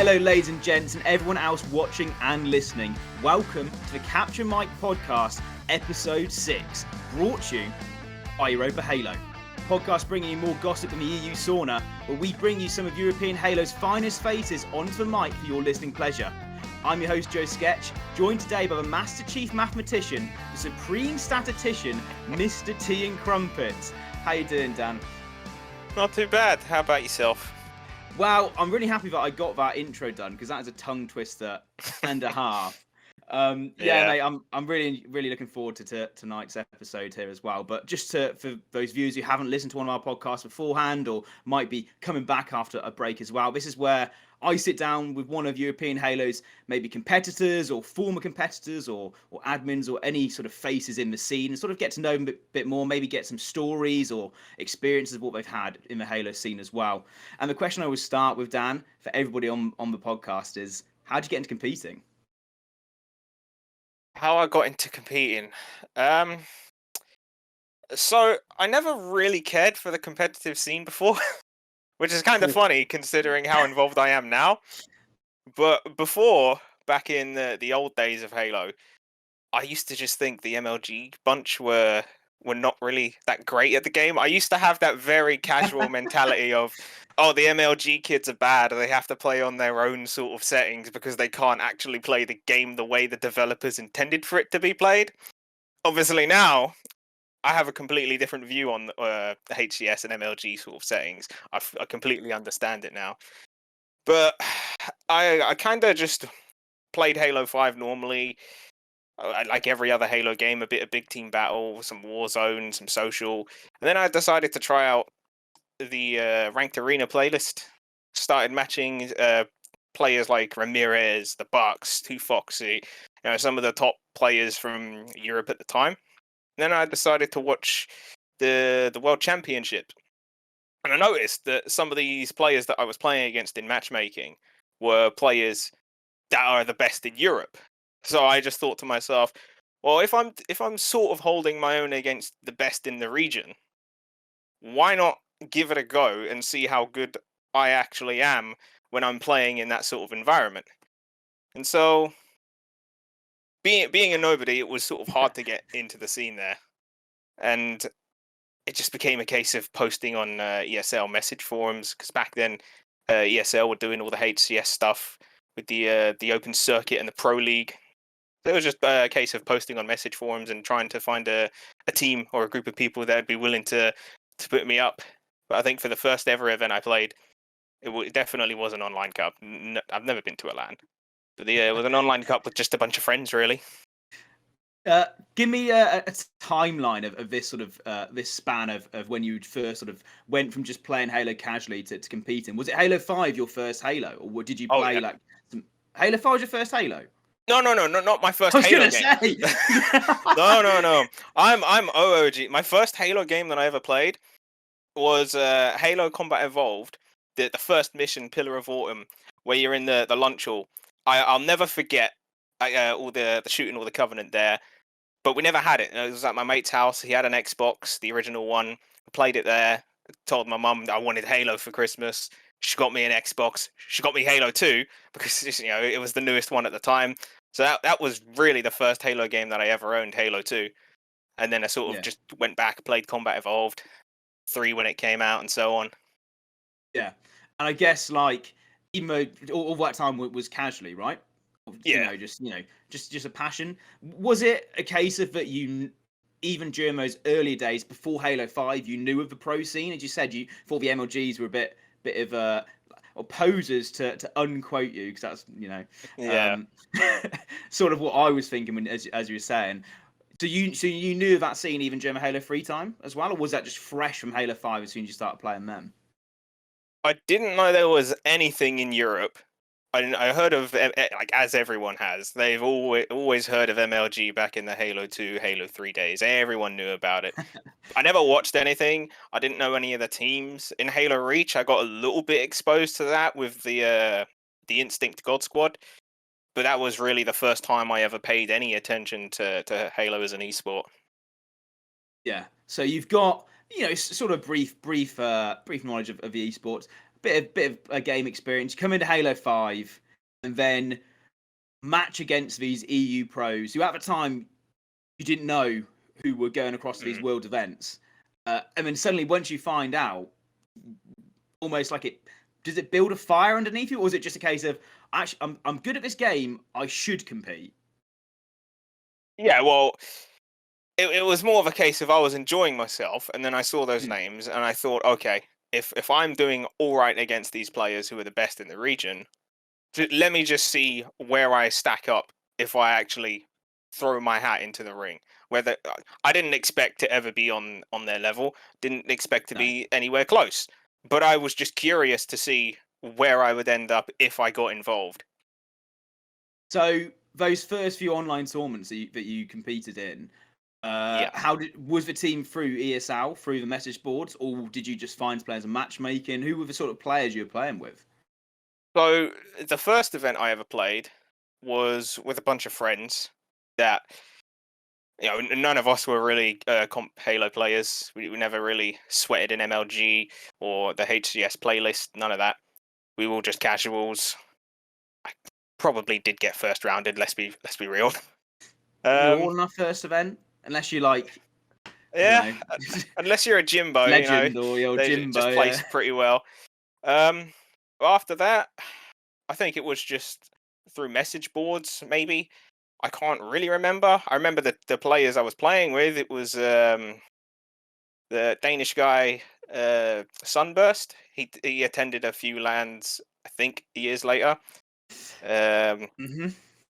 Hello, ladies and gents, and everyone else watching and listening. Welcome to the Capture Mike Podcast, Episode 6, brought to you by EuropaHalo. Podcast bringing you more gossip than the EU sauna, where we bring you some of European Halo's finest faces onto the mic for your listening pleasure. I'm your host, Joe Sketch, joined today by the Master Chief Mathematician, the Supreme Statistician, MrTeaNCrumpets. How you doing, Dan? Not too bad. How about yourself? Well, I'm really happy that I got that intro done because that is a tongue twister and a half. Mate, I'm really looking forward to tonight's episode here as well. But just for those viewers who haven't listened to one of our podcasts beforehand or might be coming back after a break as well, this is where I sit down with one of European Halo's maybe competitors or former competitors or admins or any sort of faces in the scene and sort of get to know them a bit more, maybe get some stories or experiences of what they've had in the Halo scene as well. And the question I always start with, Dan, for everybody on the podcast is, how'd you get into competing? How I got into competing. So I never really cared for the competitive scene before, which is kind of funny considering how involved I am now. But before, back in the old days of Halo, I used to just think the MLG bunch were not really that great at the game. I used to have that very casual mentality of, oh, the MLG kids are bad. They have to play on their own sort of settings because they can't actually play the game the way the developers intended for it to be played. Obviously now, I have a completely different view on the HCS and MLG sort of settings. I completely understand it now. But I kind of just played Halo 5 normally. Like every other Halo game, a bit of big team battle, some Warzone, some social. And then I decided to try out the Ranked Arena playlist. Started matching players like Ramirez, the Bucks, Too Foxy, some of the top players from Europe at the time. And then I decided to watch the World Championship. And I noticed that some of these players that I was playing against in matchmaking were players that are the best in Europe. So I just thought to myself, well, if I'm sort of holding my own against the best in the region, why not give it a go and see how good I actually am when I'm playing in that sort of environment? And so, being a nobody, it was sort of hard to get into the scene there, and it just became a case of posting on ESL message forums, because back then ESL were doing all the HCS stuff with the Open Circuit and the Pro League. So it was just a case of posting on message forums and trying to find a team or a group of people that would be willing to put me up. But I think for the first ever event I played, it definitely was an online cup. I've never been to a LAN. But it was an online cup with just a bunch of friends, really. Give me a timeline of this sort of this span of when you first sort of went from just playing Halo casually to competing. Was it Halo 5 your first Halo, or did you play Halo 5 was your first Halo? No, not my first Halo game. I was gonna say. No. I'm OOG. My first Halo game that I ever played was Halo Combat Evolved, the first mission, Pillar of Autumn, where you're in the lunch hall. I'll never forget all the shooting all the Covenant there, but we never had it. It was at my mate's house. He had an Xbox, the original one. I played it there. Told my mum I wanted Halo for Christmas. She got me an Xbox. She got me Halo 2 because it was the newest one at the time. So that was really the first Halo game that I ever owned, Halo 2. And then I sort of just went back, played Combat Evolved 3 when it came out, and so on. Yeah, and I guess even though all that time was casually, right? Yeah. Just a passion. Was it a case of that you, even during those earlier days before Halo 5, you knew of the pro scene? As you said, you thought the MLGs were a bit of or posers to unquote you, because that's sort of what I was thinking when as you were saying. So you knew of that scene even during Halo 3 time as well, or was that just fresh from Halo 5 as soon as you started playing them? I didn't know there was anything in Europe. I heard of, as everyone has, they've always heard of MLG back in the Halo 2, Halo 3 days. Everyone knew about it. I never watched anything. I didn't know any of the teams. In Halo Reach, I got a little bit exposed to that with the Instinct God Squad, but that was really the first time I ever paid any attention to Halo as an esport. Yeah, so you've got sort of brief knowledge of the esports. bit of a game experience. You come into Halo 5 and then match against these EU pros who at the time you didn't know who were going across these world events. And then suddenly once you find out, almost like does it build a fire underneath you, or is it just a case of actually I'm good at this game, I should compete? Yeah, well, it was more of a case of I was enjoying myself, and then I saw those names, and I thought, okay, if I'm doing all right against these players who are the best in the region, let me just see where I stack up if I actually throw my hat into the ring. Whether I didn't expect to ever be on their level, didn't expect to be anywhere close, but I was just curious to see where I would end up if I got involved. So those first few online tournaments that you competed in, Yeah. was the team through ESL, through the message boards, or did you just find players and matchmaking? Who were the sort of players you were playing with? So the first event I ever played was with a bunch of friends that, you know, none of us were really comp Halo players. We never really sweated in MLG or the HCS playlist. None of that. We were all just casuals. I probably did get first rounded. Let's be real. You're all in our first event, unless you like, Yeah, I don't know, unless you're a Jimbo, legend or your they Jimbo. just place pretty well. After that, I think it was just through message boards, maybe. I can't really remember. I remember the players I was playing with. It was the Danish guy, Sunburst. He attended a few lands, I think, years later.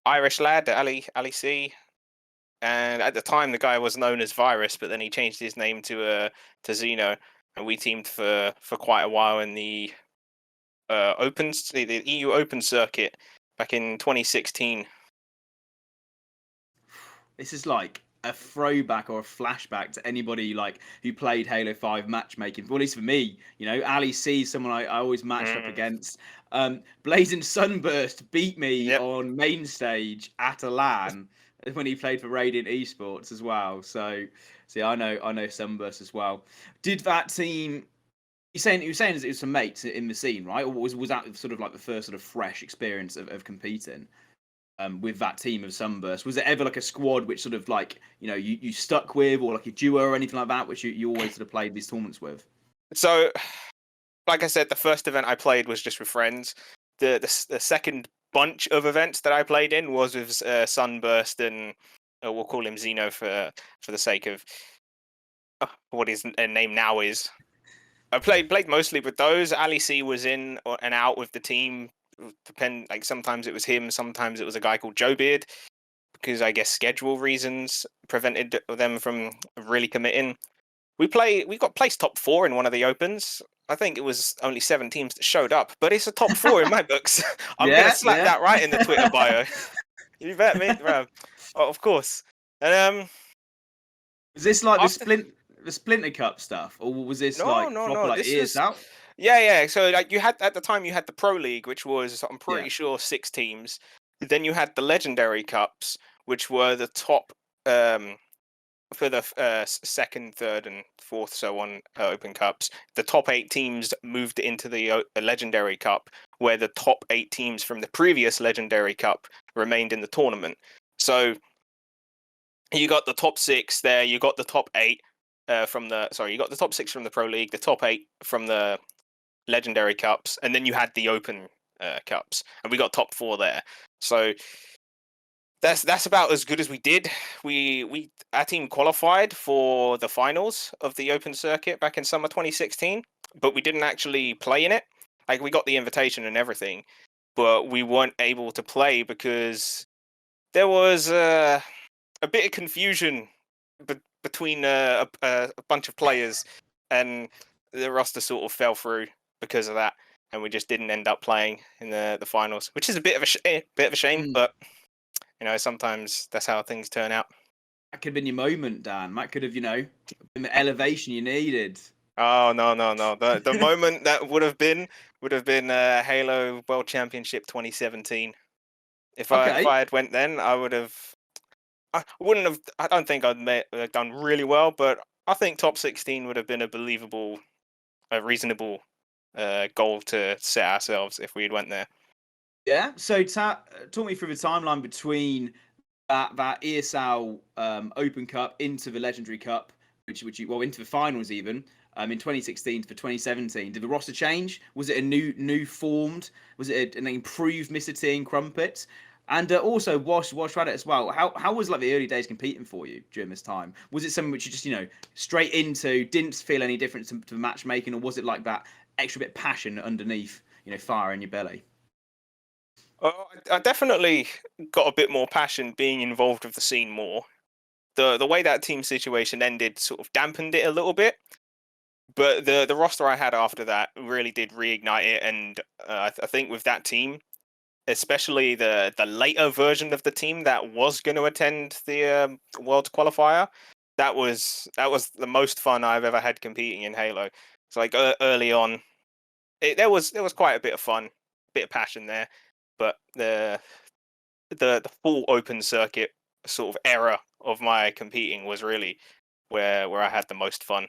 Irish lad, Ali C. And at the time, the guy was known as Virus, but then he changed his name to Xeno, and we teamed for quite a while in the the EU Open circuit back in 2016. This is like a throwback or a flashback to anybody like who played Halo 5 matchmaking. Well, at least for me, you know, Ali C is someone I always matched up against. Blazing Sunburst beat me on main stage at a LAN when he played for Radiant Esports as well. So, see, I know Sunburst as well. Did that team? You were saying it was some mates in the scene, right? Or was that sort of like the first sort of fresh experience of competing? With that team of Sunburst, was there ever like a squad which sort of like, you know, you stuck with, or like a duo or anything like that, which you always sort of played these tournaments with? So, like I said, the first event I played was just with friends. The second bunch of events that I played in was with Sunburst and we'll call him Xeno for the sake of what his name now is. I played mostly with those. Ali C was in and out with the team. Like sometimes it was him, sometimes it was a guy called Joe Beard, because I guess schedule reasons prevented them from really committing. We got placed top 4 in one of the opens. I think it was only 7 teams that showed up, but it's a top 4 in my books. I'm gonna slap that right in the Twitter bio. You bet me, bro. Oh, of course. And is this like the Splinter Cup stuff, or was this like proper like This was ESL? yeah. So like you had at the time you had the Pro League, which was I'm pretty Yeah. sure 6 teams. Then you had the Legendary Cups, which were the top for the second, third, and fourth, so on Open Cups. The top 8 teams moved into the Legendary Cup, where the top 8 teams from the previous Legendary Cup remained in the tournament. So you got the top 6 there. You got the top 8 you got the top 6 from the Pro League, the top 8 from the Legendary Cups, and then you had the Open Cups, and we got top 4 there. So that's about as good as we did. Our team qualified for the finals of the Open Circuit back in summer 2016, but we didn't actually play in it. Like we got the invitation and everything, but we weren't able to play because there was a bit of confusion between a bunch of players, and the roster sort of fell through because of that, and we just didn't end up playing in the finals, which is a bit of a shame, but you know, sometimes that's how things turn out. That could have been your moment, Dan. That could have, you know, been the elevation you needed. Oh no. The moment that would have been Halo World Championship 2017. If I had went then, I would have. I wouldn't have. I don't think I'd done really well, but I think top 16 would have been a believable, a reasonable goal to set ourselves if we had went there. Yeah. So talk me through the timeline between that ESL Open Cup into the Legendary Cup, which into the finals even. In 2016 for 2017, did the roster change? Was it a new formed? Was it an improved MrTeaNCrumpets? And also, whilst we're at it as well, how was like the early days competing for you during this time? Was it something which you just straight into, didn't feel any difference to the matchmaking, or was it like that extra bit of passion underneath, fire in your belly? I definitely got a bit more passion being involved with the scene more. The way that team situation ended sort of dampened it a little bit, but the roster I had after that really did reignite it, and I think with that team, especially the later version of the team that was going to attend the World Qualifier, that was the most fun I've ever had competing in Halo. It's like early on, there was quite a bit of fun, bit of passion there, but the full open circuit sort of era of my competing was really where I had the most fun.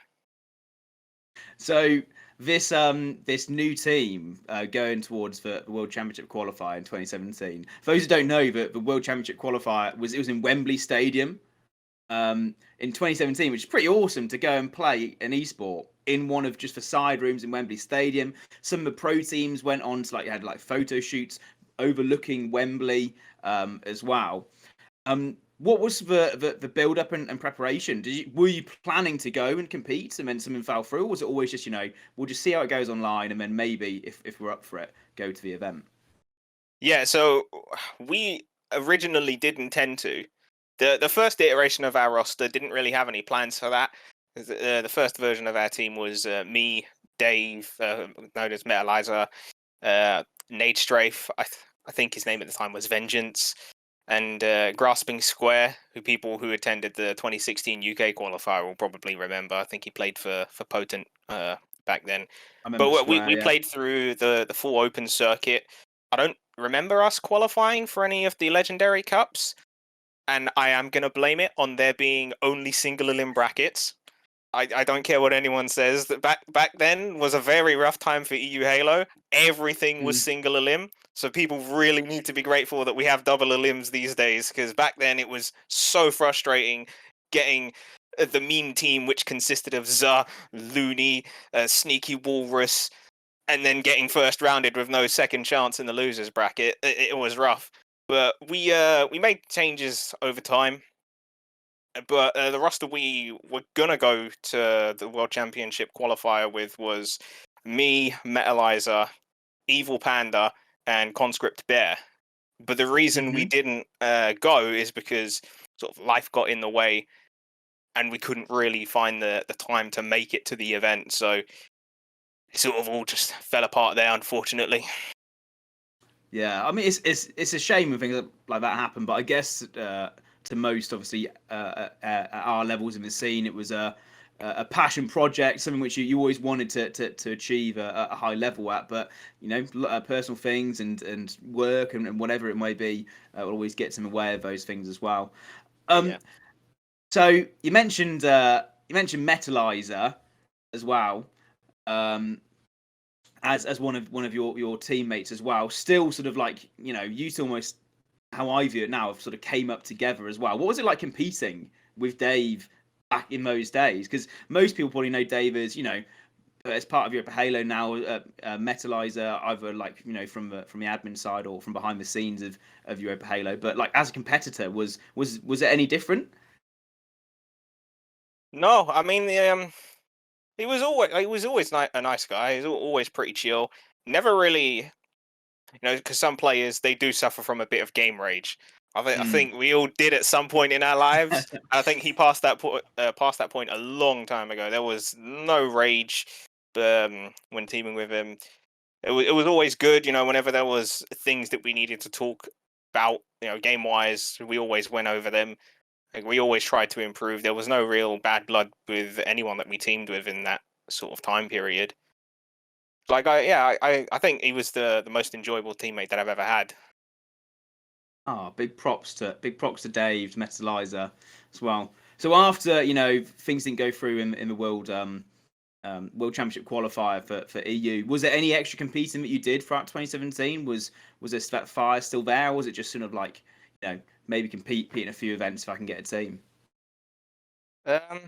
So this new team going towards the World Championship qualifier in 2017. For those who don't know, the World Championship qualifier was in Wembley Stadium in 2017, which is pretty awesome to go and play an esport in one of just the side rooms in Wembley Stadium. Some of the pro teams went on to had photo shoots overlooking Wembley as well. What was the build up and preparation? Were you planning to go and compete and then something fell through? Or was it always just we'll just see how it goes online and then maybe if we're up for it, go to the event? Yeah, so we originally did intend to. The first iteration of our roster didn't really have any plans for that. The first version of our team was me, Dave, known as Metalizer, Nade Strafe. I think his name at the time was Vengeance, and Grasping Square, people who attended the 2016 UK qualifier will probably remember. I think he played for Potent back then. I remember But Square, we yeah. played through the full open circuit. I don't remember us qualifying for any of the legendary cups, and I am going to blame it on there being only single elim brackets. I don't care what anyone says. That back then was a very rough time for EU Halo. Everything was single elim, so people really need to be grateful that we have double elims these days. Because back then it was so frustrating getting the meme team, which consisted of Za, Looney, Sneaky Walrus, and then getting first rounded with no second chance in the losers bracket. It was rough, but we made changes over time. But the roster we were gonna go to the World Championship qualifier with was me, Metalizer, Evil Panda, and Conscript Bear. But the reason we didn't go is because sort of life got in the way, and we couldn't really find the time to make it to the event. So it sort of all just fell apart there, unfortunately. Yeah, I mean it's a shame when things like that happen, but I guess to most, obviously, at our levels in the scene, it was a passion project, something which you always wanted to achieve a high level at. But personal things and work and whatever it may be will always get in the way of those things as well. Yeah. So you mentioned Metalizer as well. As one of your teammates as well, still sort of you almost, how I view it now, sort of came up together as well. What was it like competing with Dave back in those days? Because most people probably know Dave as part of EuropaHalo now, Metalizer, either from the admin side or from behind the scenes of EuropaHalo. But as a competitor, was it any different? No, I mean he was always a nice guy. He's always pretty chill. Never really, because some players they do suffer from a bit of game rage. I think we all did at some point in our lives. I think he passed that point a long time ago. There was no rage when teaming with him. It was always good, whenever there was things that we needed to talk about, game wise, we always went over them. We always tried to improve. There was no real bad blood with anyone that we teamed with in that sort of time period. I think he was the most enjoyable teammate that I've ever had. Big props to Dave Metalizer as well. So after things didn't go through in the world World Championship qualifier for EU. Was there any extra competing that you did throughout 2017? Was this that fire still there, or was it just sort of like, maybe compete in a few events if I can get a team? Um,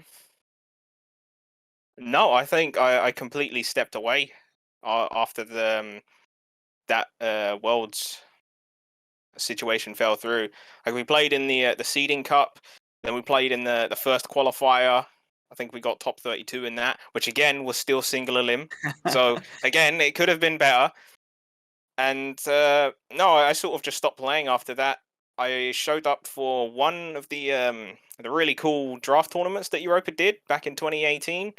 no, I think I completely stepped away after that Worlds situation fell through. Like we played in the seeding cup, then we played in the first qualifier. I think we got top 32 in that, which again was still single elim. So again, it could have been better. And no, I sort of just stopped playing after that. I showed up for one of the really cool draft tournaments that Europa did back in 2018.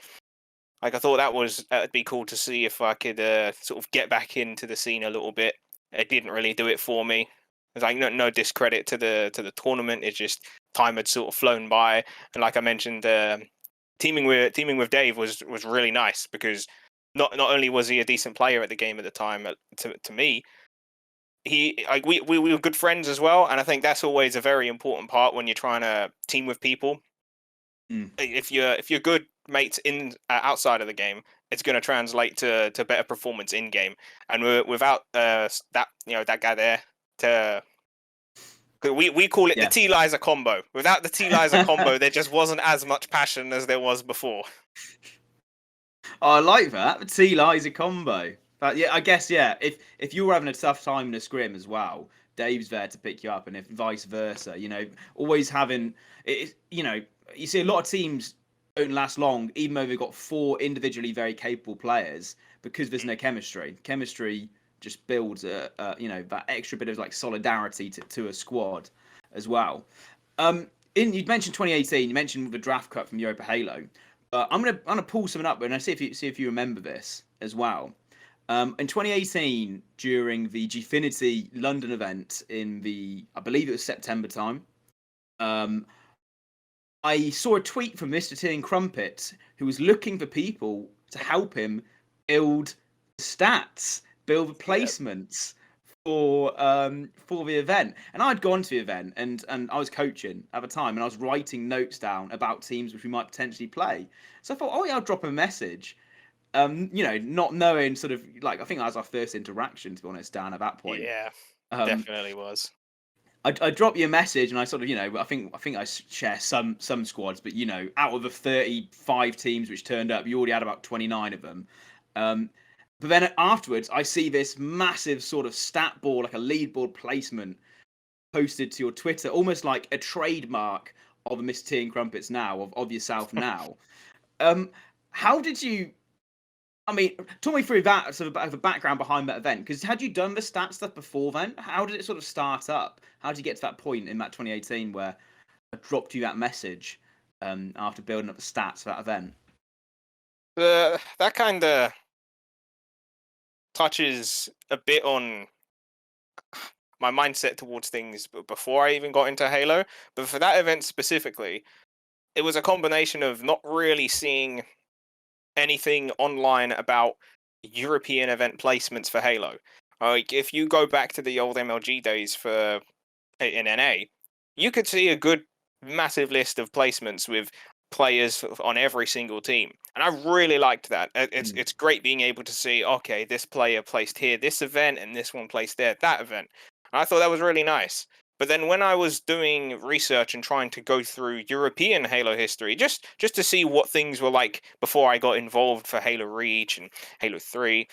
Like I thought that'd be cool to see if I could sort of get back into the scene a little bit. It didn't really do it for me. It's like no discredit to the tournament. It's just time had sort of flown by, and like I mentioned, teaming with Dave was really nice because not only was he a decent player at the game at the time, to me, he like we were good friends as well, and I think that's always a very important part when you're trying to team with people. Mm. If you're good mates in outside of the game, it's going to translate to better performance in game. And without that guy there to we call it the Yeah. T-Liza combo. Without the T-Liza combo, there just wasn't as much passion as there was before. Oh, I like that. The TeaNCrumpets combo. But yeah, I guess yeah. If you were having a tough time in a scrim as well, Dave's there to pick you up, and if vice versa, always having it. You see a lot of teams don't last long, even though they've got four individually very capable players, because there's no chemistry. Chemistry just builds that extra bit of like solidarity to a squad as well. You mentioned 2018. You mentioned the draft cut from EuropaHalo. I'm gonna pull something up and I see if you remember this as well. In 2018, during the Gfinity London event I believe it was September time, I saw a tweet from MrTeaNCrumpets who was looking for people to help him build stats, build the Yeah. placements for the event. And I'd gone to the event and I was coaching at the time and I was writing notes down about teams which we might potentially play. So I thought, oh yeah, I'll drop a message. Not knowing sort of like I think that was our first interaction to be honest, Dan, at that point. Yeah, Um, definitely was. I drop you a message and I sort of I think I share some squads, but out of the 35 teams which turned up, you already had about 29 of them. But then afterwards, I see this massive sort of stat board, like a lead board placement, posted to your Twitter, almost like a trademark of a MrTeaNCrumpets now of yourself now. How did you? I mean, talk me through that sort of the background behind that event. Because had you done the stat stuff before then? How did it sort of start up? How did you get to that point in that 2018 where I dropped you that message after building up the stats for that event? That kind of touches a bit on my mindset towards things before I even got into Halo. But for that event specifically, it was a combination of not really seeing anything online about European event placements for Halo. Like if you go back to the old MLG days in NA, you could see a good massive list of placements with players on every single team, and I really liked that. It's great being able to see, okay, this player placed here this event and this one placed there that event. And I thought that was really nice. But then when I was doing research and trying to go through European Halo history, just to see what things were like before I got involved for Halo Reach and Halo 3,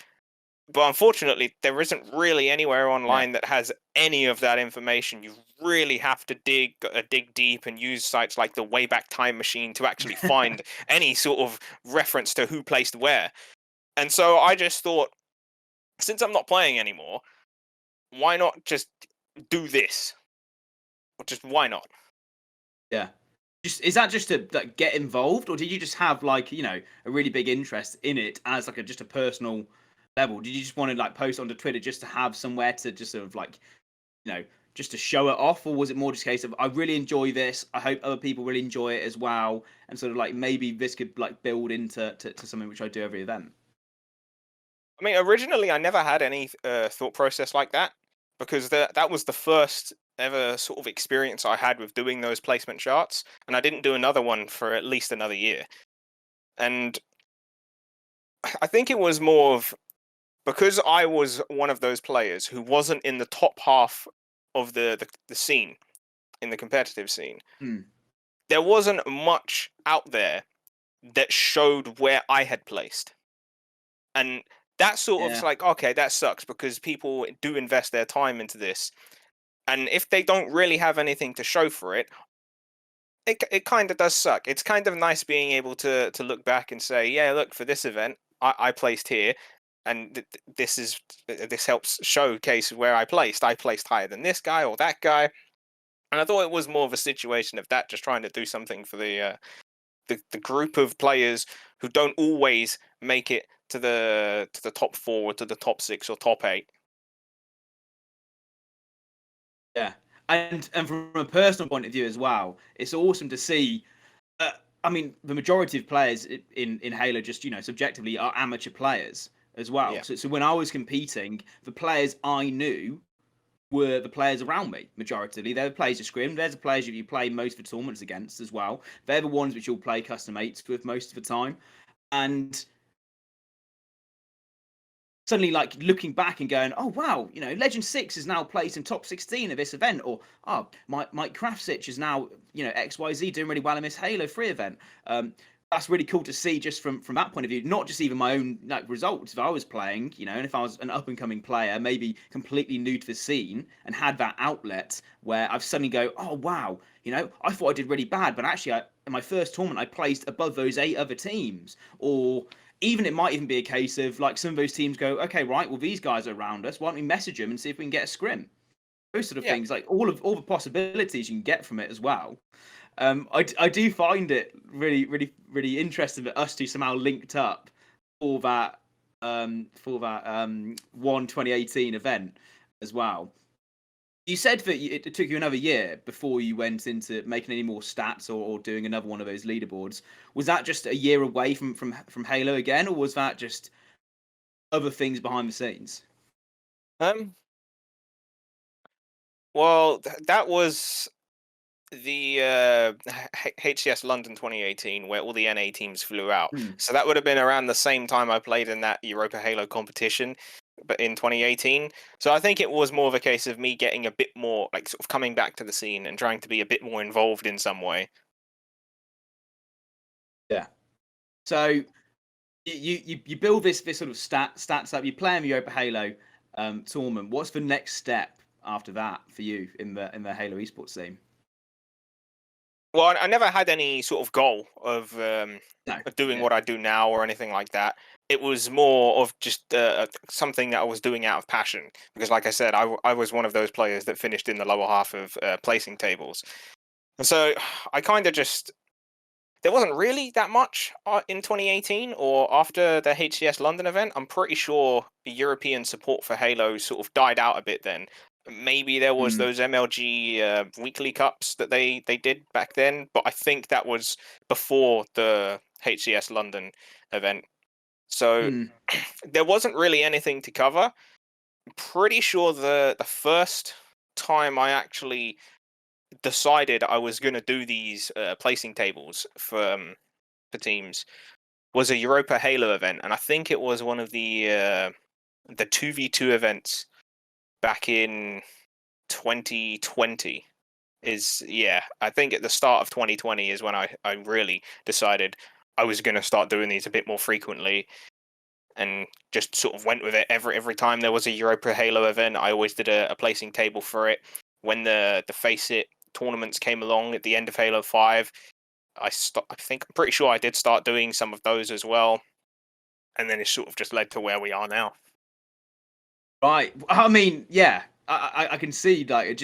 but unfortunately, there isn't really anywhere Yeah. online that has any of that information. You really have to dig deep and use sites like the Wayback Time Machine to actually find any sort of reference to who placed where. And so I just thought, since I'm not playing anymore, why not just do this? Or just why not? Yeah. Is that just to like, get involved, or did you just have like a really big interest in it as like just a personal level? Did you just want to like post onto Twitter just to have somewhere to just sort of like just to show it off, or was it more just a case of I really enjoy this, I hope other people really enjoy it as well, and sort of like maybe this could like build into to something which I do every event? I mean, originally I never had any thought process like that because that was the first ever sort of experience I had with doing those placement charts, and I didn't do another one for at least another year. And I think it was more of because I was one of those players who wasn't in the top half of the scene, in the competitive scene. Hmm. There wasn't much out there that showed where I had placed. And that sort of Yeah. like, okay, that sucks because people do invest their time into this. And if they don't really have anything to show for it, it kind of does suck. It's kind of nice being able to look back and say, yeah, look, for this event, I placed here, and this helps showcase where I placed. I placed higher than this guy or that guy, and I thought it was more of a situation of that, just trying to do something for the group of players who don't always make it to the top four or to the top six or top eight. Yeah. And from a personal point of view as well, it's awesome to see. Uh, I mean, the majority of players in Halo, just subjectively, are amateur players as well. Yeah, So when I was competing, the players I knew were the players around me. Majority, they're the players you scrim. They're the players you play most of the tournaments against as well. They're the ones which you'll play custom eights with most of the time. And suddenly like looking back and going, oh wow, Legend 6 is now placed in top 16 of this event, or Mike Kraftsich is now XYZ doing really well in this Halo 3 event. That's really cool to see just from that point of view, not just even my own like results. If I was playing, and if I was an up and coming player, maybe completely new to the scene and had that outlet where I've suddenly go, oh wow, I thought I did really bad, but actually in my first tournament I placed above those 8 other teams. Or even it might even be a case of like some of those teams go, okay, right, well these guys are around us. Why don't we message them and see if we can get a scrim? Those sort of yeah. things, like all the possibilities you can get from it as well. I do find it really really really interesting that us two somehow linked up for that 2018 event as well. You said that it took you another year before you went into making any more stats or doing another one of those leaderboards. Was that just a year away from Halo again, or was that just other things behind the scenes? Um. Well, that was the HCS London 2018, where all the NA teams flew out. Hmm. So that would have been around the same time I played in that Europa Halo competition, but in 2018. So I think it was more of a case of me getting a bit more, like, sort of coming back to the scene and trying to be a bit more involved in some way. Yeah. So you build this sort of stats up. You play in the Europa Halo tournament. What's the next step after that for you in the Halo esports scene? Well, I never had any sort of goal No. of doing Yeah. what I do now or anything like that. It was more of just something that I was doing out of passion because, like I said, I was one of those players that finished in the lower half of placing tables, and so I kind of just there wasn't really that much in 2018 or after the HCS London event. I'm pretty sure the European support for Halo sort of died out a bit then. Maybe there was Mm, those MLG weekly cups that they did back then, but I think that was before the HCS London event. So mm, there wasn't really anything to cover. Pretty sure the first time I actually decided I was going to do these placing tables for teams was a Europa Halo event, and I think it was one of the 2v2 events back in 2020. Is yeah, I think at the start of 2020 is when I really decided I was going to start doing these a bit more frequently, and just sort of went with it every time there was a Europa Halo event. I always did a placing table for it. When the Face It tournaments came along at the end of Halo 5, I think I'm pretty sure I did start doing some of those as well, and then it sort of just led to where we are now. right. I mean, yeah. I can see like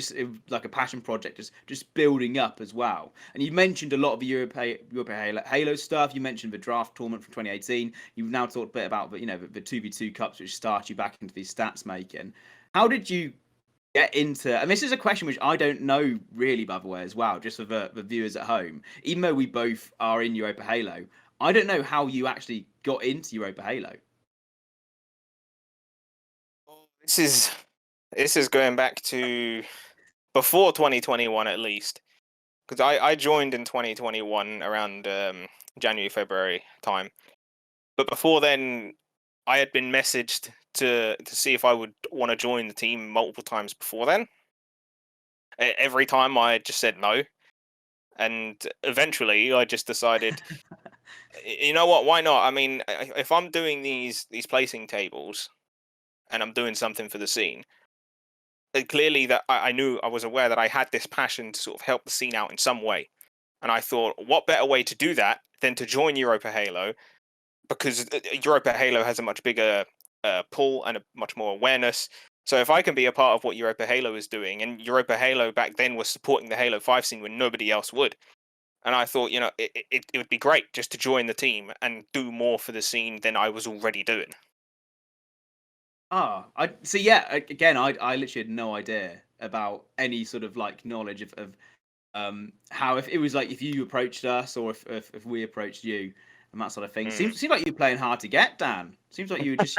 like a passion project, just building up as well. And you mentioned a lot of the Europa Halo stuff. You mentioned the draft tournament from 2018. You've now talked a bit about the 2v2 cups, which start you back into these stats making. How did you get into, and this is a question which I don't know really, by the way, as well, just for the viewers at home, even though we both are in Europa Halo, I don't know how you actually got into Europa Halo. This is this is going back to before 2021 at least, because I joined in 2021 around January February time, But before then, I had been messaged to see if I would want to join the team multiple times before then. Every time I just said no, and eventually I just decided, you know what? Why not? I mean, if I'm doing these placing tables and I'm doing something for the scene, clearly that I knew, I was aware that I had this passion to sort of help the scene out in some way. And I thought, what better way to do that than to join EuropaHalo, because EuropaHalo has a much bigger pull and a much more awareness. So if I can be a part of what EuropaHalo is doing, and EuropaHalo back then was supporting the Halo 5 scene when nobody else would. And I thought, it would be great just to join the team and do more for the scene than I was already doing. I so yeah. Again, I literally had no idea about any sort of like knowledge of how if it was like if you approached us or if we approached you and that sort of thing. Mm. Seems like you're playing hard to get, Dan. Seems like you were just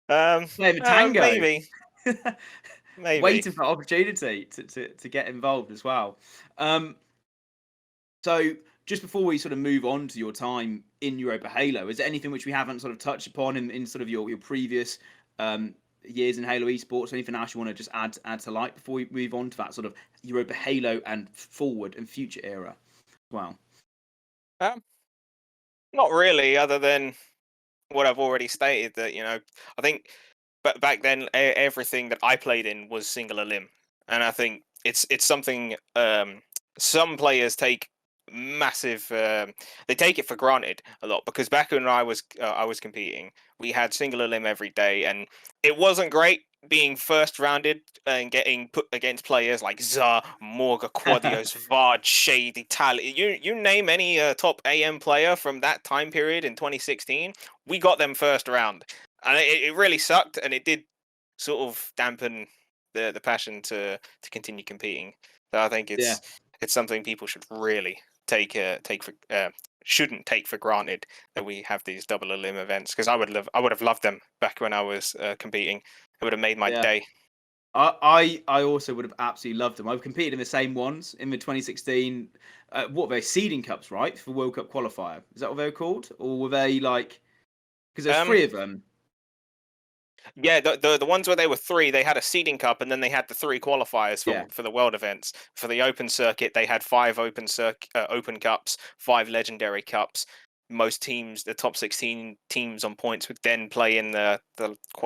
Um, playing the tango, maybe, maybe. waiting for opportunity to get involved as well. Um, so just before we sort of move on to your time in EuropaHalo, is there anything which we haven't sort of touched upon in sort of your previous years in Halo esports? Anything else you want to just add to light before we move on to that sort of EuropaHalo and forward and future era? Well, Um, Not really, other than what I've already stated. That I think, but back then, everything that I played in was single limb, and I think it's something some players take massive. They take it for granted a lot, because back when I was competing, we had single limb every day, and it wasn't great being first rounded and getting put against players like Za, Morga, Quadios, Vard, Shade, Itali. You name any top AM player from that time period in 2016, we got them first round, and it really sucked, and it did sort of dampen the passion to continue competing. So I think yeah. it's something people should really take for shouldn't take for granted, that we have these double elim events, because I would have loved them back when I was competing. It would have made my Yeah. day. I also would have absolutely loved them. I've competed in the same ones in the 2016. What were they? Seeding Cups, right? For World Cup qualifier. Is that what they were called? Or were they like. Because there's Um, three of them. Yeah, the ones where they were three, they had a seeding cup, and then they had the three qualifiers Yeah. for the world events. For the open circuit, they had five open cups, five legendary cups. Most teams, the top 16 teams on points, would then play in the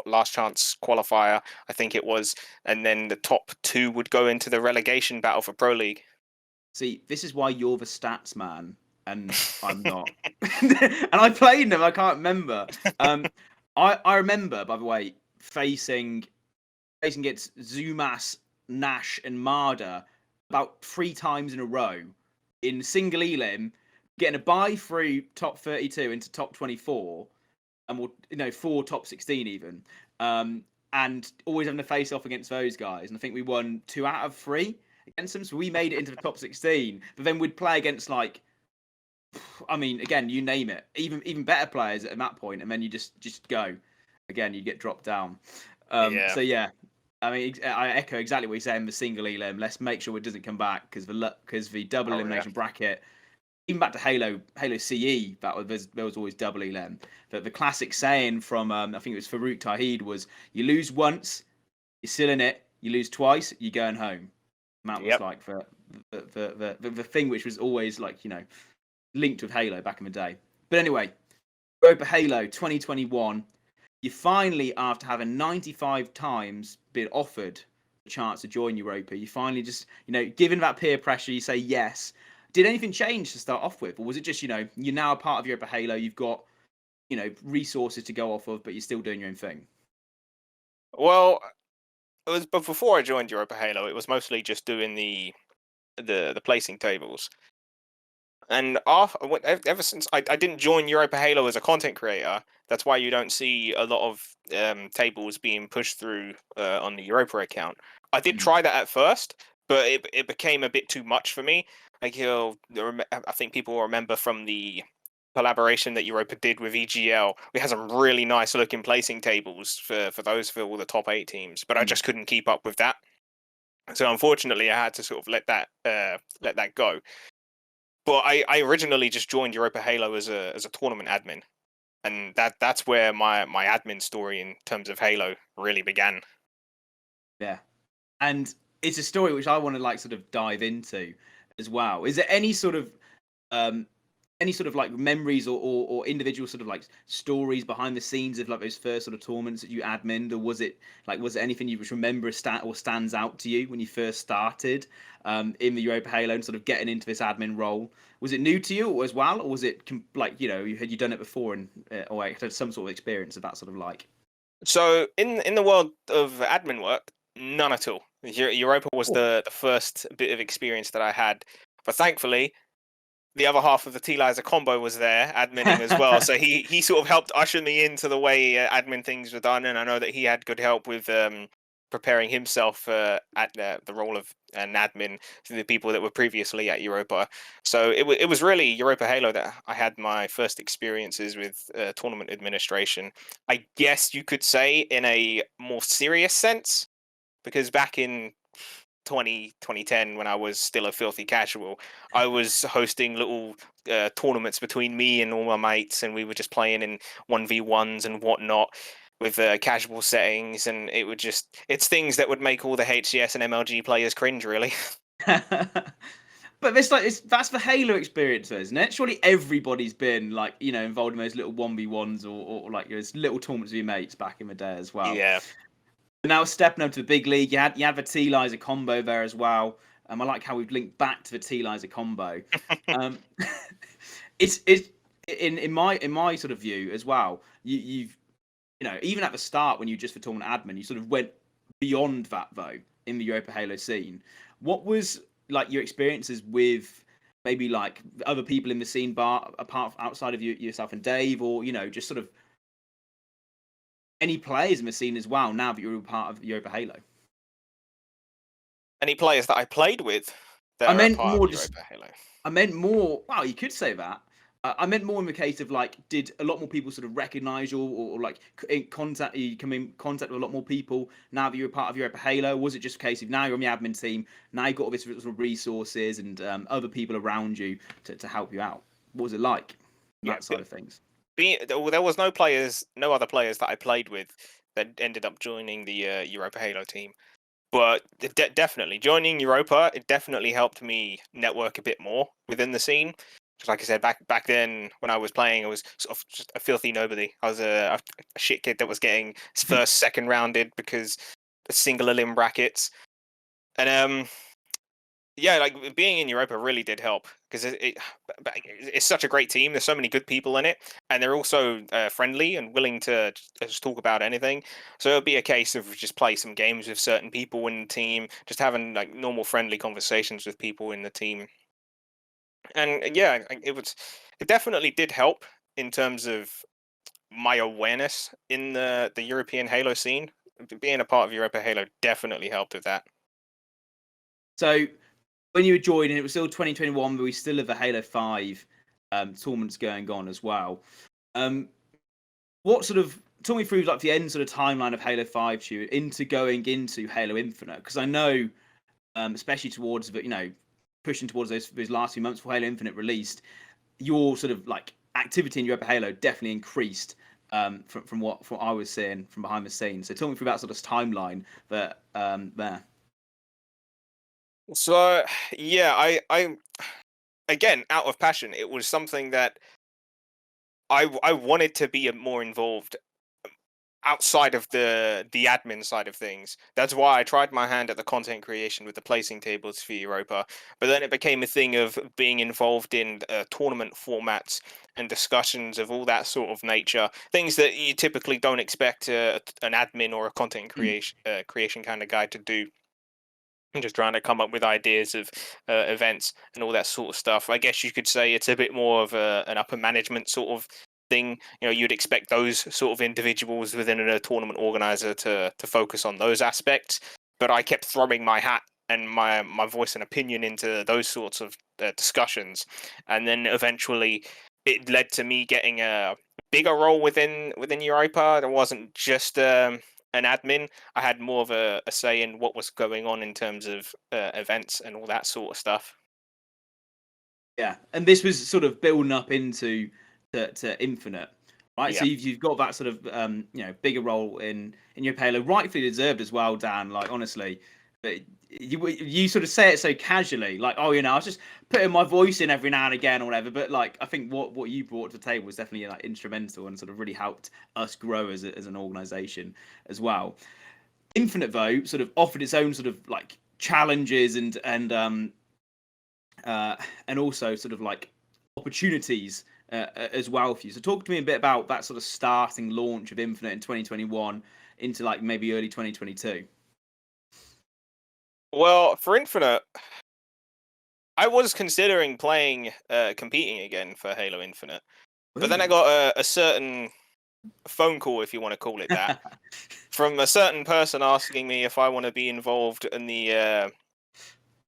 last chance qualifier, I think it was, and then the top two would go into the relegation battle for Pro League. See, this is why you're the stats man and I'm not. And I played them. I can't remember. I remember, by the way, facing against Zumas, Nash, and Marder about 3 times in a row in single elim, getting a bye through top 32 into top 24, and we'll 4 top 16 even, and always having to face off against those guys. And I think we won 2 out of 3 against them, so we made it into the top 16. But then we'd play against like, I mean, again, you name it, even better players at that point, and then you just go again, you get dropped down. Yeah, So yeah, I mean, I echo exactly what you're saying. The single elim, let's make sure it doesn't come back, because the double oh yeah, elimination bracket, even back to Halo CE, there was always double elim. But the classic saying from I think it was Farouk Tahid was, "You lose once, you're still in it. You lose twice, you're going home." And that was yep. like the thing which was always like linked with Halo back in the day. But anyway, EuropaHalo 2021. You finally, after having 95 times been offered the chance to join Europa, you finally just, given that peer pressure, you say yes. Did anything change to start off with? Or was it just, you're now a part of EuropaHalo, you've got, resources to go off of, but you're still doing your own thing? Well, but before I joined Europa Halo, it was mostly just doing the placing tables. And ever since I didn't join Europa Halo as a content creator, that's why you don't see a lot of tables being pushed through on the Europa account. I did Mm. try that at first, but it became a bit too much for me. Like, I think people will remember from the collaboration that Europa did with EGL. We had some really nice looking placing tables for all the top 8 teams, but I Mm. just couldn't keep up with that. So unfortunately, I had to sort of let that go. But I originally just joined Europa Halo as a tournament admin, and that's where my admin story in terms of Halo really began. Yeah, and it's a story which I want to like sort of dive into as well. Is there um any sort of like memories or individual sort of like stories behind the scenes of like those first sort of tournaments that you adminned, or was it anything you remember or stands out to you when you first started in the Europa Halo and sort of getting into this admin role? Was it new to you as well, or was it like, you know, had you done it before and or had some sort of experience of that sort of like? So in the world of admin work, none at all. Europa was Oh. the first bit of experience that I had, but thankfully the other half of the T-Liza combo was there adminning as well. So he sort of helped usher me into the way admin things were done, and I know that he had good help with preparing himself at the role of an admin to the people that were previously at Europa. So it was really Europa Halo that I had my first experiences with tournament administration. I guess you could say in a more serious sense, because back in 2010, when I was still a filthy casual, I was hosting little tournaments between me and all my mates, and we were just playing in 1v1s and whatnot with casual settings, and it's things that would make all the HCS and MLG players cringe, really. But that's the Halo experience, though, isn't it? Surely everybody's been like, you know, involved in those little 1v1s or like those little tournaments with your mates back in the day as well. Yeah. But now stepping up to the big league, you had the T-Liza combo there as well. I like how we've linked back to the T-Liza combo. Um, it's in my sort of view as well. You've, you know, even at the start when you just for tournament admin, you sort of went beyond that though in the Europa Halo scene. What was like your experiences with maybe like other people in the scene, bar apart outside of yourself and Dave, or you know, just sort of any players in the scene as well? Now that you're a part of Europa Halo, Any players that I played with that I are a meant part of more just. Europa Halo. I meant more. Wow, you could say that. I meant more in the case of like, did a lot more people sort of recognise you, or like in contact? You come in contact with a lot more people now that you're a part of Europa Halo. Was it just a case of now you're on the admin team, now you've got all this sort of resources and other people around you to help you out? What was it like on Yeah, that side of things? there was no other players that I played with that ended up joining the Europa Halo team. But definitely joining Europa, it definitely helped me network a bit more within the scene. Just like I said, back then when I was playing, I was sort of just a filthy nobody. I was a shit kid that was getting first, second rounded because single elim brackets, and yeah, like being in Europa really did help because it's such a great team. There's so many good people in it, and they're also friendly and willing to just talk about anything. So it'll be a case of just play some games with certain people in the team, just having like normal friendly conversations with people in the team. And yeah, it definitely did help in terms of my awareness in the European Halo scene. Being a part of Europa Halo definitely helped with that. So when you were joining, it was still 2021, but we still have the Halo 5 tournaments going on as well. What sort of talk me through like the end sort of timeline of Halo 5 to into going into Halo Infinite? Because I know, especially towards the, you know, pushing towards those last few months before Halo Infinite released, your sort of like activity in Europa Halo definitely increased from what I was seeing from behind the scenes. So talk me through that sort of timeline that there. So yeah, I again out of passion, it was something that I wanted to be more involved outside of the admin side of things. That's why I tried my hand at the content creation with the placing tables for Europa, but then it became a thing of being involved in tournament formats and discussions of all that sort of nature, things that you typically don't expect an admin or a content creation kind of guy to do. And just trying to come up with ideas of events and all that sort of stuff. I guess you could say it's a bit more of an upper management sort of thing. You know, you'd expect those sort of individuals within a tournament organizer to focus on those aspects. But I kept throwing my hat and my voice and opinion into those sorts of discussions, and then eventually it led to me getting a bigger role within Europa. It wasn't just an admin. I had more of a say in what was going on in terms of events and all that sort of stuff. Yeah, and this was sort of building up into to Infinite. right? So you've got that sort of bigger role in EuropaHalo, rightfully deserved as well, Dan. Like honestly, but you sort of say it so casually, like I was just putting my voice in every now and again or whatever. But like I think what you brought to the table was definitely like instrumental and sort of really helped us grow as an organisation as well. Infinite though sort of offered its own sort of like challenges and also sort of like opportunities as well for you. So talk to me a bit about that sort of starting launch of Infinite in 2021 into like maybe early 2022. Well, for Infinite, I was considering competing again for Halo Infinite, but then I got a certain phone call, if you want to call it that, from a certain person asking me if I want to be involved in the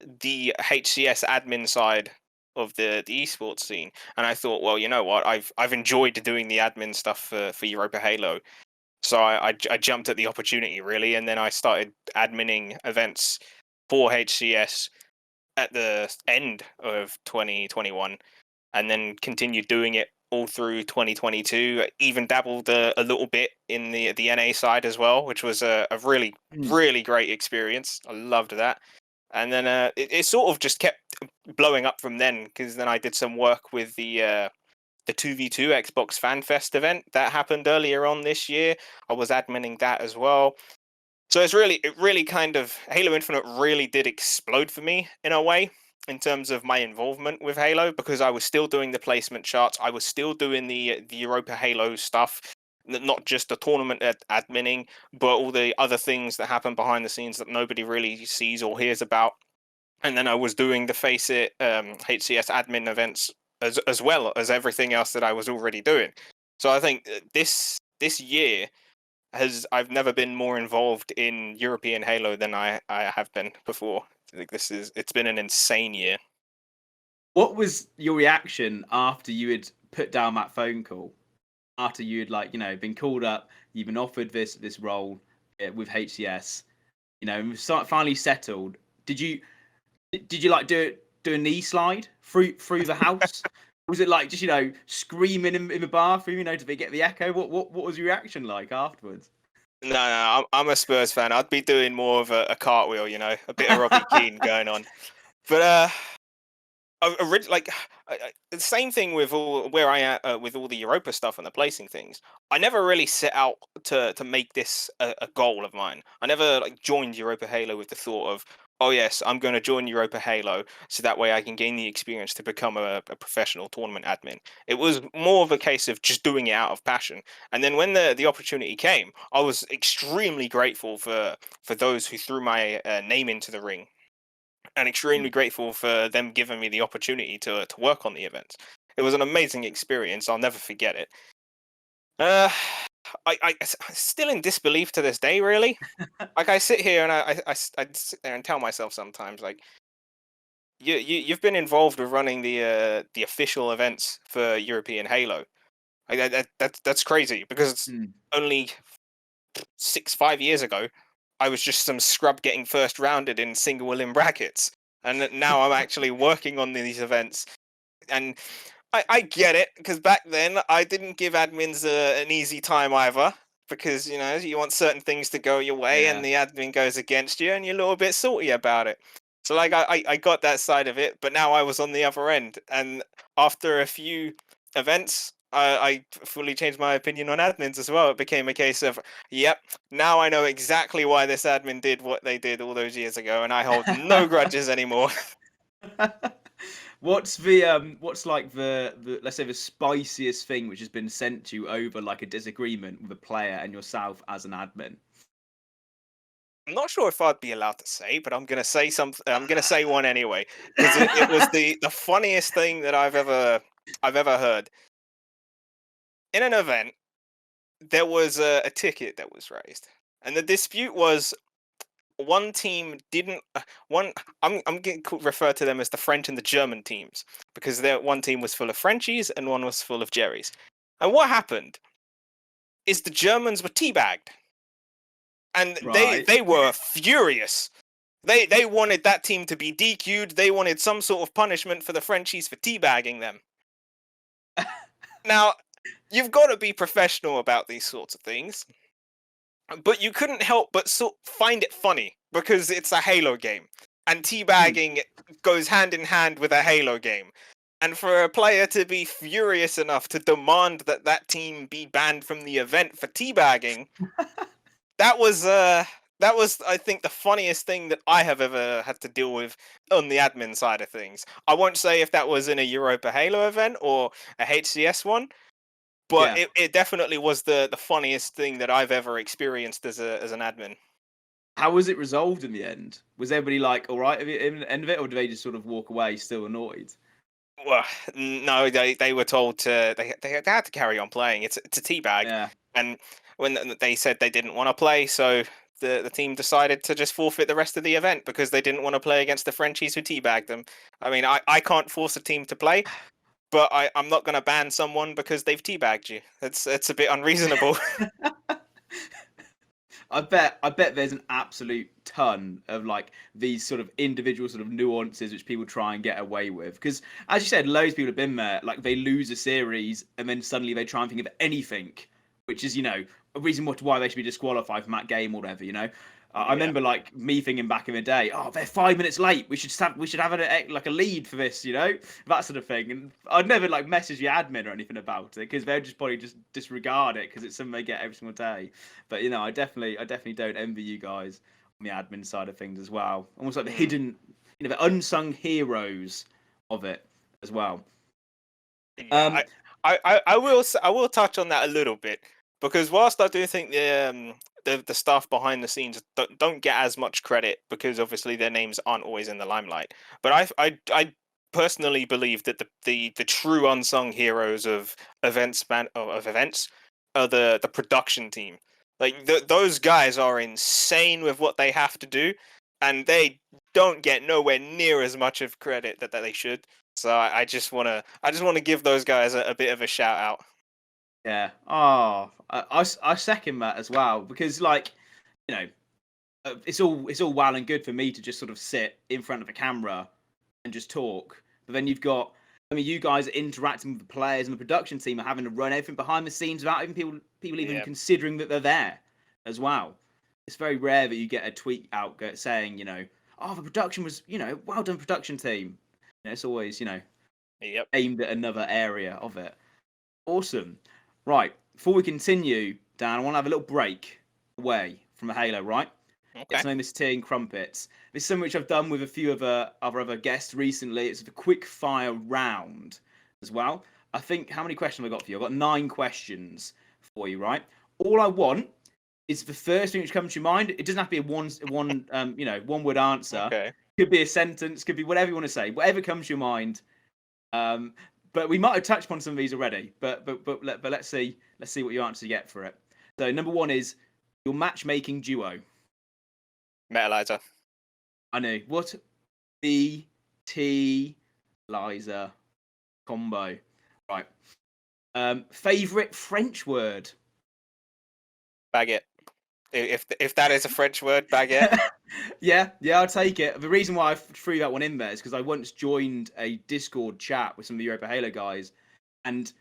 HCS admin side of the esports scene. And I thought, well, you know what, I've enjoyed doing the admin stuff for EuropaHalo, so I jumped at the opportunity really, and then I started adminning events for HCS at the end of 2021, and then continued doing it all through 2022. Even dabbled a little bit in the NA side as well, which was a really really great experience. I loved that. And then it sort of just kept blowing up from then, because then I did some work with the 2v2 Xbox Fan Fest event that happened earlier on this year. I was adminning that as well. So it really kind of, Halo Infinite really did explode for me in a way, in terms of my involvement with Halo, because I was still doing the placement charts, I was still doing the EuropaHalo stuff, not just the tournament adminning, but all the other things that happen behind the scenes that nobody really sees or hears about. And then I was doing the FACEIT HCS admin events as well as everything else that I was already doing. So I think this year I've never been more involved in European Halo than I have been before. I think it's been an insane year. What was your reaction after you had put down that phone call? After you had been called up, you've been offered this role with HCS, and finally settled. Did you like do a knee slide through the house? Was it like just screaming in the bathroom to get the echo? What was your reaction like afterwards? No, I'm a Spurs fan. I'd be doing more of a cartwheel, a bit of Robbie Keane going on. But the same thing with where I am with all the Europa stuff and the placing things. I never really set out to make this a goal of mine. I never joined EuropaHalo with the thought of, oh yes, I'm going to join EuropaHalo so that way I can gain the experience to become a professional tournament admin. It was more of a case of just doing it out of passion. And then when the opportunity came, I was extremely grateful for those who threw my name into the ring, and extremely grateful for them giving me the opportunity to work on the events. It was an amazing experience. I'll never forget it. I'm still in disbelief to this day, really. Like I sit here and I sit there and tell myself sometimes, like, you've been involved with running the official events for European Halo. Like that's crazy, because only 5 years ago I was just some scrub getting first rounded in single win brackets, and now I'm actually working on these events. And I get it, because back then I didn't give admins an easy time either, because you want certain things to go your way, and the admin goes against you, and you're a little bit salty about it. So I got that side of it, but now I was on the other end, and after a few events, I fully changed my opinion on admins as well. It became a case of, yep, now I know exactly why this admin did what they did all those years ago, and I hold no grudges anymore. What's like the let's say the spiciest thing which has been sent to you over like a disagreement with a player and yourself as an admin? I'm not sure if I'd be allowed to say, but I'm gonna say something. I'm gonna say one anyway, because it was the funniest thing that I've ever heard. In an event, there was a ticket that was raised, and the dispute was, one team didn't one. I'm going to refer to them as the French and the German teams, because one team was full of Frenchies and one was full of Jerrys. And what happened is the Germans were teabagged, and they were furious. They wanted that team to be DQ'd. They wanted some sort of punishment for the Frenchies for teabagging them. Now, you've got to be professional about these sorts of things. But you couldn't help but find it funny because it's a Halo game, and teabagging goes hand in hand with a Halo game. And for a player to be furious enough to demand that that team be banned from the event for teabagging, that was I think the funniest thing that I have ever had to deal with on the admin side of things. I won't say if that was in a Europa Halo event or a HCS one, but Yeah. it definitely was the funniest thing that I've ever experienced as an admin. How was it resolved in the end? Was everybody like all right at the end of it, or did they just sort of walk away still annoyed? Well, no, they were told to they had to carry on playing. It's a teabag, Yeah. and when they said they didn't want to play, so the team decided to just forfeit the rest of the event because they didn't want to play against the Frenchies who teabagged them. I mean, I can't force a team to play, but I'm not going to ban someone because they've teabagged you. It's a bit unreasonable. I bet there's an absolute ton of like these sort of individual sort of nuances which people try and get away with. Because as you said, loads of people have been there. Like they lose a series and then suddenly they try and think of anything, which is a reason why they should be disqualified from that game or whatever. I Yeah. remember like me thinking back in the day, oh, they're 5 minutes late. We should have like a lead for this, that sort of thing. And I'd never like message the admin or anything about it because they'd just probably just disregard it because it's something they get every single day. But I definitely don't envy you guys on the admin side of things as well. Almost like the hidden, the unsung heroes of it as well. Yeah, I will touch on that a little bit because whilst I do think the staff behind the scenes don't get as much credit because obviously their names aren't always in the limelight, but I personally believe that the true unsung heroes of events are the production team. Like those guys are insane with what they have to do, and they don't get nowhere near as much of credit that they should. So I just wanna give those guys a bit of a shout out. Yeah. Oh, I second that as well because you know it's all well and good for me to just sort of sit in front of a camera and just talk. But then you've got, I mean, you guys are interacting with the players and the production team are having to run everything behind the scenes without even people even Yeah. considering that they're there as well. It's very rare that you get a tweet out saying, oh, the production was, well done, production team. It's always, Yep. aimed at another area of it. Awesome. Right. Before we continue, Dan, I want to have a little break away from the Halo, right? Get Okay. to know MrTeaNCrumpets. This is something which I've done with a few of other guests recently. It's a quick fire round as well. I think, how many questions have I got for you? I've got 9 questions for you, right? All I want is the first thing which comes to your mind. It doesn't have to be one word answer. Okay. Could be a sentence, could be whatever you want to say, whatever comes to your mind. But we might have touched upon some of these already. But let's see what your answer get for it. So number 1 is your matchmaking duo. Metalizer. I know. What BT Liza combo. Right. Favorite French word. Baguette. If that is a French word, baguette. yeah, I'll take it. The reason why I threw that one in there is because I once joined a Discord chat with some of the Europa Halo guys, and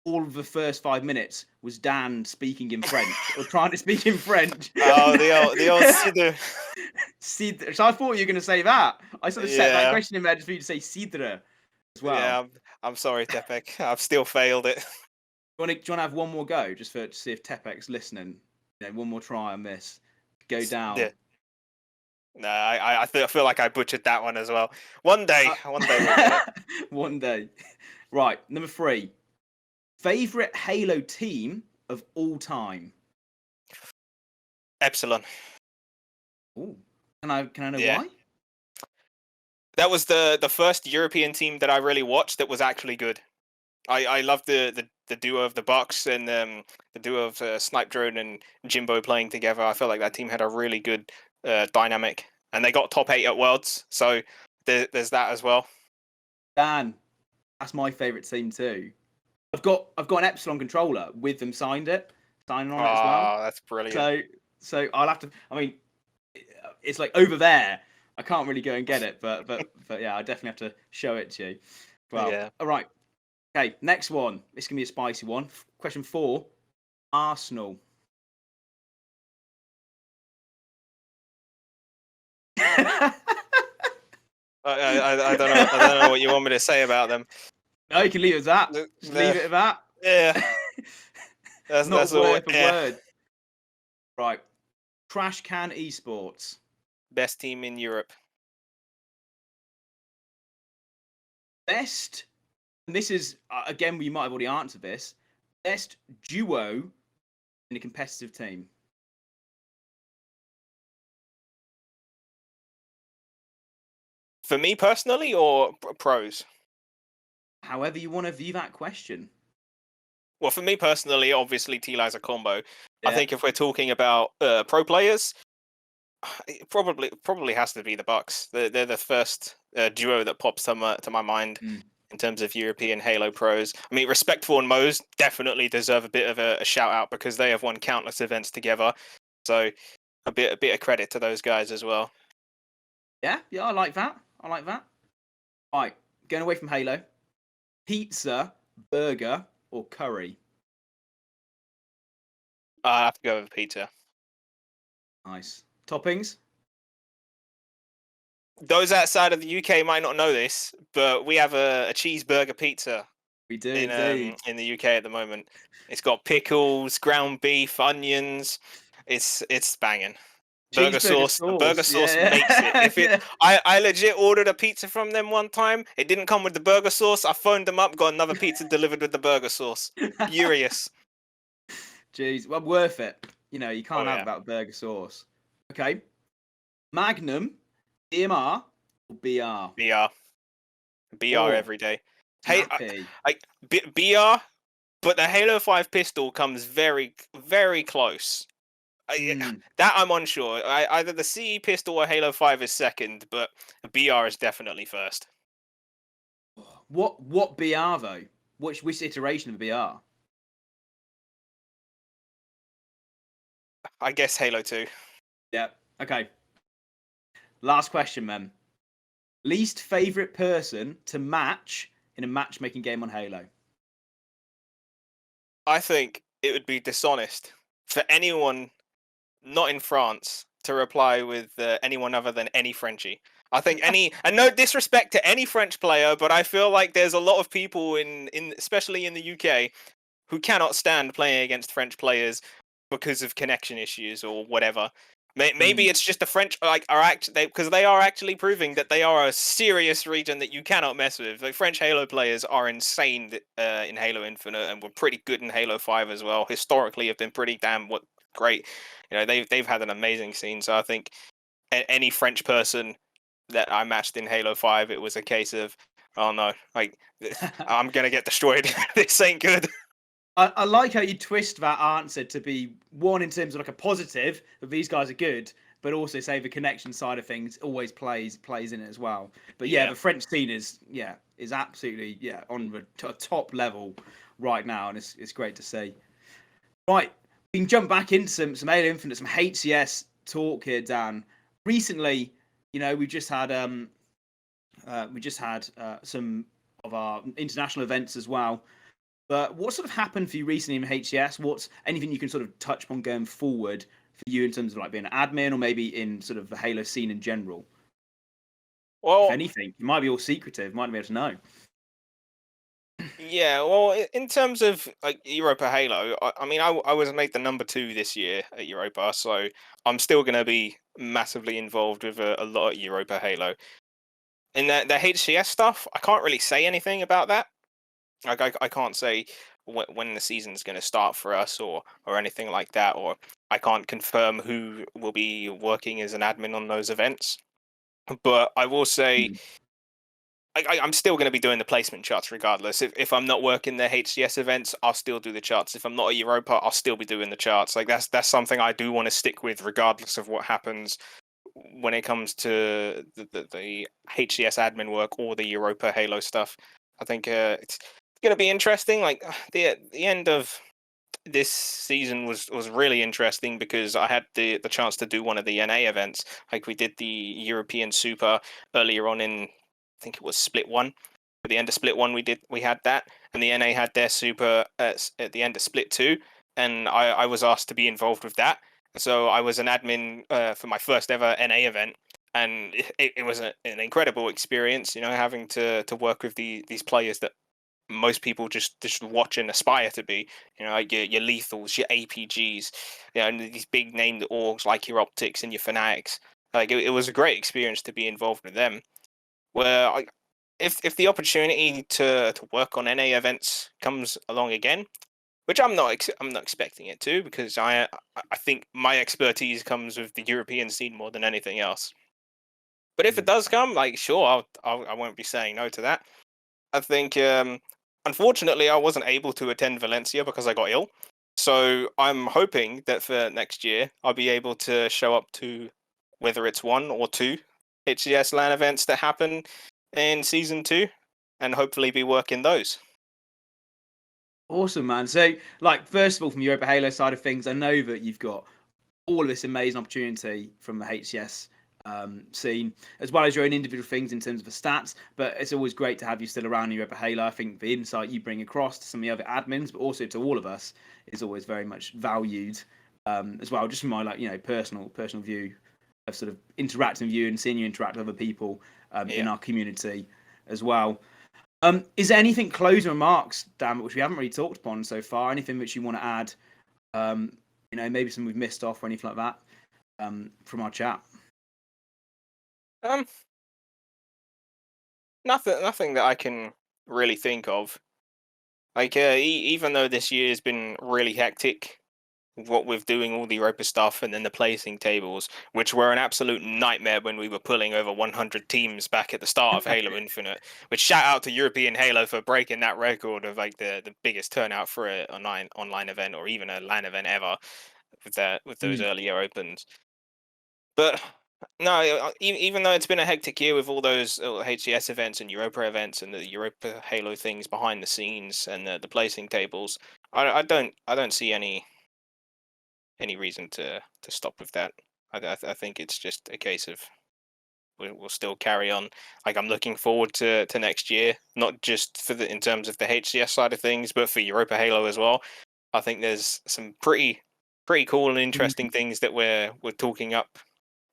all of the first 5 minutes was Dan speaking in French or trying to speak in French. Oh, the old Cidre. Cidre. So I thought you were going to say that. I sort of set that question in there just for you to say Cidre as well. Yeah, I'm sorry, Tepek. I've still failed it. Do you want to have one more go just to see if Tepek's listening? One more try on this. Go down. Yeah. No, I feel like I butchered that one as well. One day we'll get it. One day. Right, number 3. Favorite Halo team of all time. Epsilon. Oh, can I know Yeah. why? That was the first European team that I really watched that was actually good. I love the duo of the Bucks and the duo of Snipe Drone and Jimbo playing together. I felt like that team had a really good dynamic, and they got top 8 at Worlds, so there's that as well. Dan, that's my favorite team too. I've got an Epsilon controller with them signing on it as well. Oh, that's brilliant. So I'll have to. I mean, it's like over there. I can't really go and get it, but yeah, I definitely have to show it to you. Well, Yeah. all right. Okay, next one. This can be a spicy one. Question 4. Arsenal. I don't know. I don't know what you want me to say about them. No, you can leave it as that. Just leave it at that. Yeah. Not That's all. word for word. Right. Trash Can Esports. Best team in Europe. Best, and this is, again, we might have already answered this. Best duo in a competitive team. For me personally, or pros? However you want to view that question. Well, for me personally, obviously T-Liza combo. Yeah. I think if we're talking about pro players, it probably has to be the Bucks. They're the first duo that pops to my mind in terms of European Halo pros. I mean, Respectful and Moze definitely deserve a bit of a shout out because they have won countless events together. So a bit of credit to those guys as well. Yeah, I like that. Right, going away from Halo. Pizza, burger, or curry? I have to go with pizza. Nice. Toppings? Those outside of the UK might not know this, but we have a cheeseburger pizza. We do in the UK at the moment. It's got pickles, ground beef, onions. It's banging. Burger sauce yeah. makes it. If it, yeah. I legit ordered a pizza from them one time. It didn't come with the burger sauce. I phoned them up, got another pizza delivered with the burger sauce. Furious. Jeez, well, worth it. You know, you can't have Yeah. that burger sauce. Okay. Magnum, DMR, or BR? BR every day. Hey, BR, but the Halo 5 pistol comes very, very close. That I'm unsure. Either the CE pistol or Halo 5 is second, but BR is definitely first. What BR though? Which iteration of BR? I guess Halo 2. Yeah. Okay. Last question, then. Least favorite person to match in a matchmaking game on Halo? I think it would be dishonest for anyone not in France to reply with anyone other than any Frenchie. I think and no disrespect to any French player, but I feel like there's a lot of people in especially in the UK who cannot stand playing against French players because of connection issues or whatever. Maybe it's just the French are actually because they are actually proving that they are a serious region that you cannot mess with. The French Halo players are insane in Halo Infinite and were pretty good in Halo 5 as well. Historically, have been pretty great. You know, they've had an amazing scene. So I think any French person that I matched in Halo 5, it was a case of, oh no, I'm gonna get destroyed. This ain't good. I like how you twist that answer to be one in terms of like a positive that these guys are good, but also say the connection side of things always plays in it as well. But yeah, the French scene is absolutely on the top level right now, and it's great to see. Right, we can jump back into some Halo Infinite, some HCS talk here, Dan. Recently, you know, we just had some of our international events as well. But what sort of happened for you recently in HCS? What's anything you can sort of touch upon going forward for you in terms of like being an admin or maybe in sort of the Halo scene in general? Well, if anything, you might be all secretive, might not be able to know. Yeah, well, in terms of like EuropaHalo, I mean, I was made the number 2 this year at Europa, so I'm still going to be massively involved with a lot of EuropaHalo. In the HCS stuff, I can't really say anything about that. Like, I can't say when the season's going to start for us or anything like that, or I can't confirm who will be working as an admin on those events. But I will say. I'm still going to be doing the placement charts regardless. If I'm not working the HCS events, I'll still do the charts. If I'm not at Europa, I'll still be doing the charts. Like that's something I do want to stick with regardless of what happens when it comes to the HCS admin work or the Europa Halo stuff. I think it's going to be interesting. Like the end of this season was really interesting because I had the chance to do one of the NA events. Like we did the European Super earlier on in, I think it was Split 1, the end of Split 1 we had that, and the NA had their Super at the end of Split 2, and I was asked to be involved with that. So I was an admin for my first ever NA event, and it was an incredible experience, having to work with these players that most people just watch and aspire to be, like your Lethals, your APGs, and these big named orgs like your Optics and your Fanatics. Like it was a great experience to be involved with them. Where if the opportunity to work on NA events comes along again, which I'm not expecting it to, because I think my expertise comes with the European scene more than anything else. But if it does come, like sure, I won't be saying no to that. I think unfortunately I wasn't able to attend Valencia because I got ill. So I'm hoping that for next year I'll be able to show up to whether it's 1 or 2 HCS LAN events that happen in season 2, and hopefully be working those. Awesome, man. So, like, first of all, from the EuropaHalo side of things, I know that you've got all of this amazing opportunity from the HCS scene, as well as your own individual things in terms of the stats. But it's always great to have you still around in EuropaHalo. I think the insight you bring across to some of the other admins, but also to all of us, is always very much valued as well. Just from my personal view of sort of interacting with you and seeing you interact with other people in our community as well. Is there anything closing remarks, Dan, which we haven't really talked upon so far? Anything which you want to add? Maybe something we've missed off or anything like that from our chat. Nothing that I can really think of. Like even though this year has been really hectic, what with doing all the Europa stuff and then the placing tables, which were an absolute nightmare when we were pulling over 100 teams back at the start of Halo Infinite. Which shout out to European Halo for breaking that record of like the biggest turnout for an online event or even a LAN event ever with those earlier opens. But no, even though it's been a hectic year with all those HCS events and Europa events and the Europa Halo things behind the scenes and the placing tables, I don't see any reason to stop with that. I think it's just a case of we'll still carry on. Like I'm looking forward to next year, not just for in terms of the HCS side of things, but for Europa Halo as well. I think there's some pretty cool and interesting things that we're talking up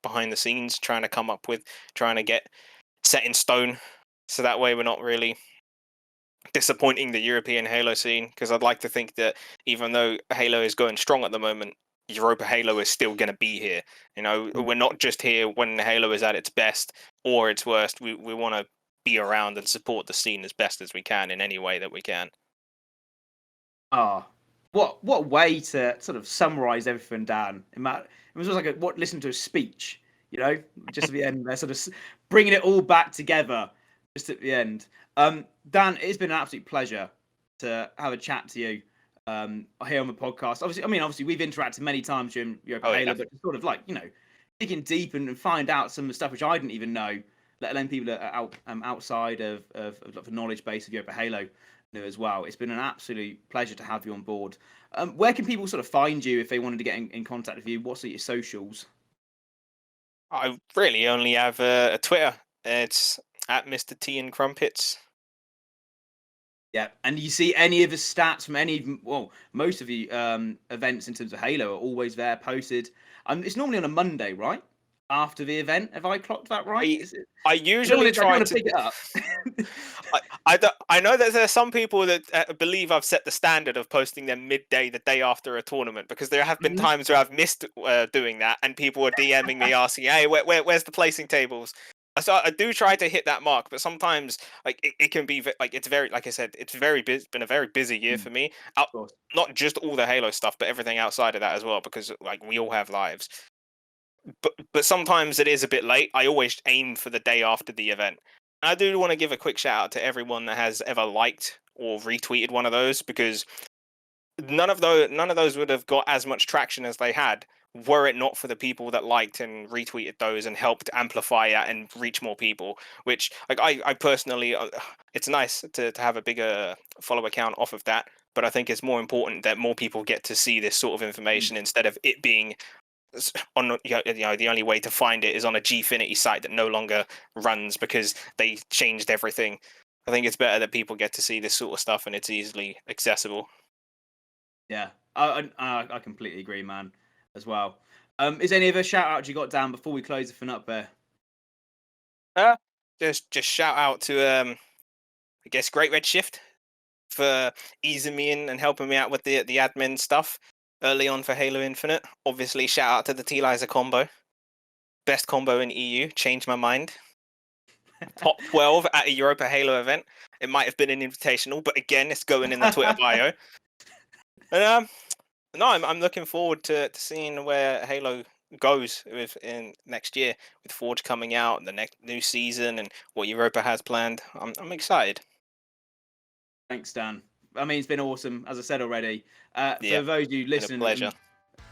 behind the scenes, trying to come up with, trying to get set in stone, so that way we're not really disappointing the European Halo scene. Because I'd like to think that even though Halo is going strong at the moment, Europa Halo is still going to be here. We're not just here when Halo is at its best or its worst. We want to be around and support the scene as best as we can in any way that we can. What way to sort of summarize everything, Dan? It was like listen to a speech, just at the end. They're sort of bringing it all back together just at the end. Dan, it's been an absolute pleasure to have a chat to you here on the podcast. Obviously we've interacted many times during Europa Halo, but to sort of digging deep and find out some of the stuff which I didn't even know, let alone people that are outside of the knowledge base of Europa Halo as well. It's been an absolute pleasure to have you on board. Where can people sort of find you if they wanted to get in contact with you? What's your socials? I really only have a Twitter. It's at MrTeaNCrumpets. Yeah, and you see any of the stats from most of the events in terms of Halo are always there posted. It's normally on a Monday, right? After the event, have I clocked that right? I usually try to pick it up. I know that there are some people that believe I've set the standard of posting them midday, the day after a tournament, because there have been times where I've missed doing that, and people are DMing me asking, "Hey, where's the placing tables?" So I do try to hit that mark, but sometimes it can be it's very, like I said, it's been a very busy year for me. Not just all the Halo stuff, but everything outside of that as well, because we all have lives. But sometimes it is a bit late. I always aim for the day after the event. I do want to give a quick shout out to everyone that has ever liked or retweeted one of those, because none of those would have got as much traction as they had were it not for the people that liked and retweeted those and helped amplify it and reach more people. Which I personally, it's nice to have a bigger follow account off of that, but I think it's more important that more people get to see this sort of information instead of it being on the only way to find it is on a Gfinity site that no longer runs because they changed everything. I think it's better that people get to see this sort of stuff and it's easily accessible. Yeah, I completely agree, man, as well. Is any other shout outs you got down before we close the thing up there? Just shout out to I guess Great Red Shift for easing me in and helping me out with the admin stuff early on for Halo Infinite. Obviously, shout out to the T-Liza combo. Best combo in EU, changed my mind. Top 12 at a EuropaHalo event. It might have been an invitational, but again, it's going in the Twitter bio. And no, I'm looking forward to seeing where Halo goes in next year with Forge coming out and the next new season and what Europa has planned. I'm excited. Thanks, Dan. I mean, it's been awesome, as I said already. For Yeah, those of you been a listening pleasure.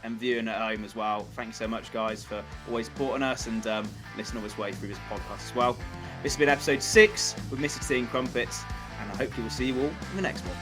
and viewing at home as well, thanks so much, guys, for always supporting us and listening all this way through this podcast as well. This has been episode 6 with Mr. TeaNCrumpets, and I hope you will see you all in the next one.